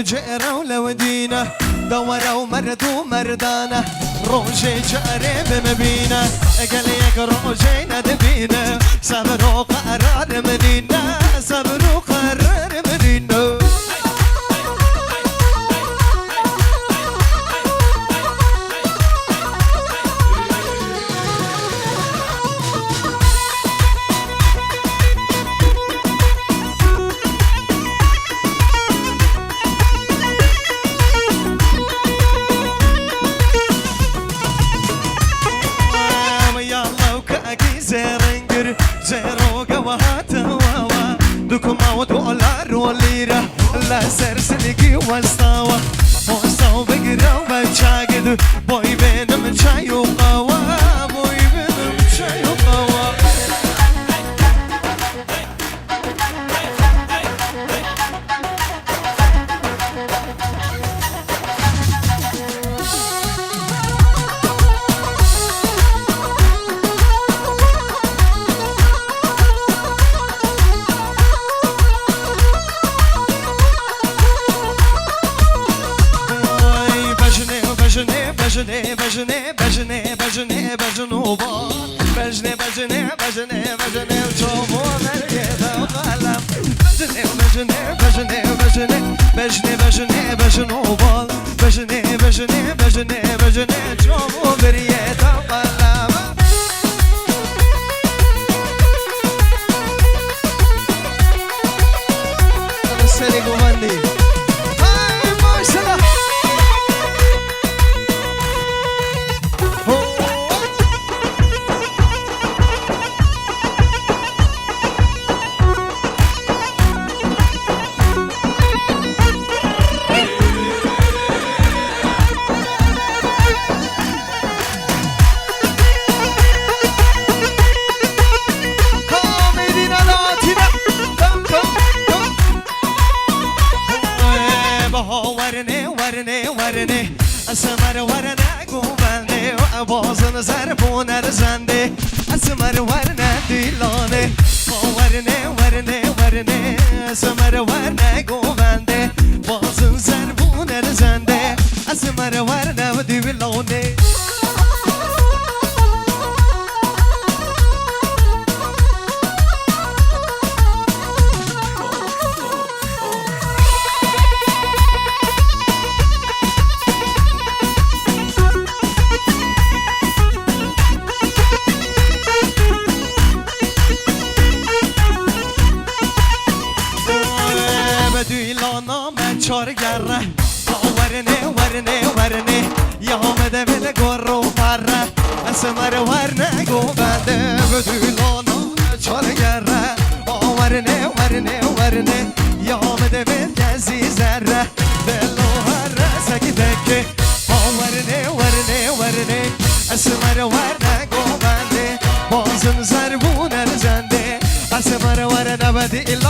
جيرة ولو دينا دورة ومرد ومردانة روجي جاري بمبينا قال يك روجي ندبينا صبر وقرار مدينة صبر وقرار مدينة زيرو قوات واوا دوكما ودولار وليرة لا سرسلقي واستوى وستو بقرا وبتشاقد بوي بينم شاي وقوا بوي بينم شاي وقوا بجني بجني بجني بجني بجنوبا بجني بجني بجني بجني وشوفوا مريضة وغلم بجني بجني بجني بجني بجني بجني بجنوبا بجني بجني بجني بجني وشوفوا مريضة وغلم السلام عليكم اسمر ورنه گوبنده و بازن زربون ارزنده اسمر ورنه دیلانه ورنه ورنه ورنه اسمر ورنه گوبنده بازن زربون ارزنده اسمر ورنه و دیلانه چارگره ورنه ورنه ورنه یا آمده بده گرو پره اسمر ورنه گوبنده بدولانا چارگره ورنه ورنه ورنه یا آمده بده زیزره دلو هر سکی دکه ورنه ورنه ورنه اسمر ورنه گوبنده بازم زربون ارزنده اسمر ورنه بدولانا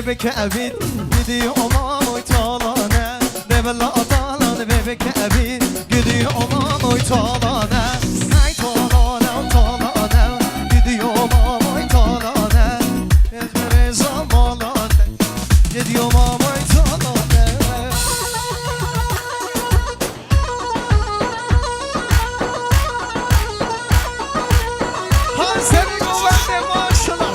بكابيد قدي أمام ويطالنا دبل أطالنا بكابيد قدي أمام ويطالنا هاي طالنا وطالنا قدي أمام ويطالنا إزمر زمالنا قدي أمام ويطالنا هنسري قواني ما شاء الله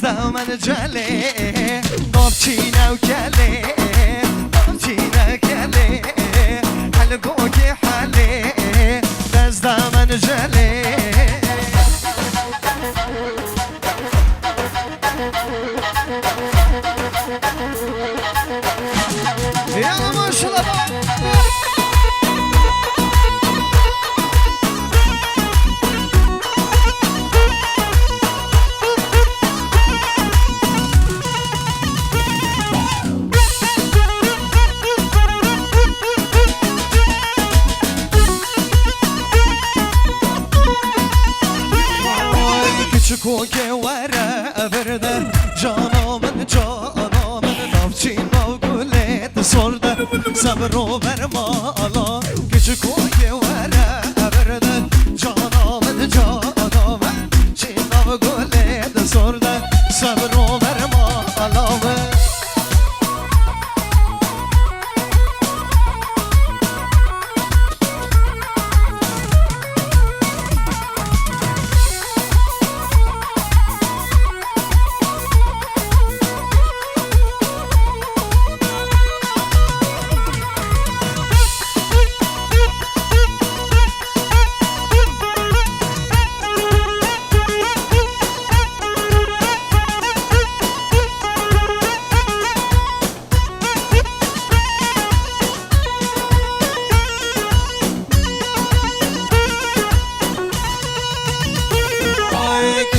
من جله نابچینه و گله نابچینه گله حلقو که حله دست من جله يلا ما شاء الله küçük o gevere verde canımın navçin navgulet sorda sabro vermala küçük o gevere verde canımın navçin navgulet sorda sabro vermala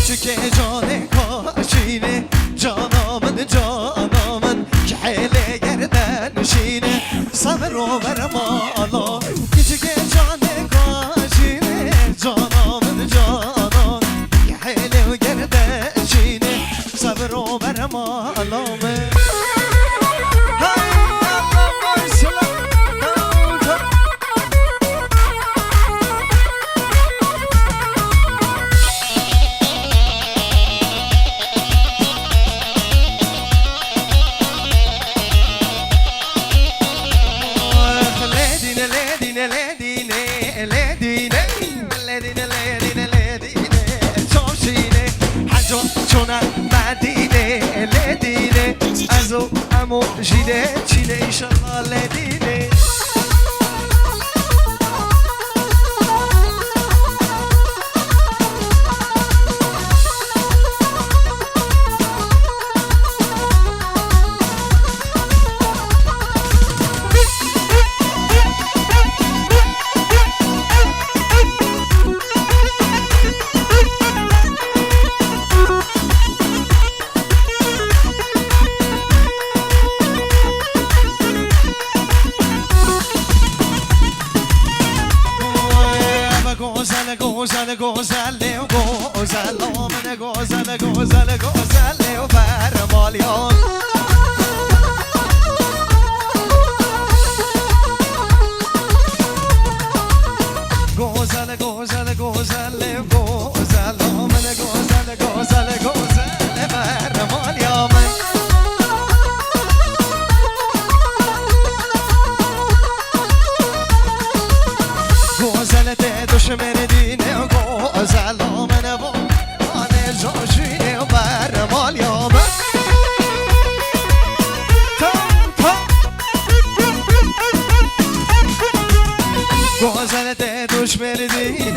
küçük canı kaçine canımın kehele yerden şine sabır o vermala küçük canı kaçine canımın kehele yerden şine sabır o vermala مدینه لدینه از او امو جیده چیده ایشالله لدینه گوزل من گوزل و فرمالیان گوزل من گوزل فرمالیان گوزل دشمن دینه و گوزل من با آن جاشینه و برمال یام گوزل دشمن دینه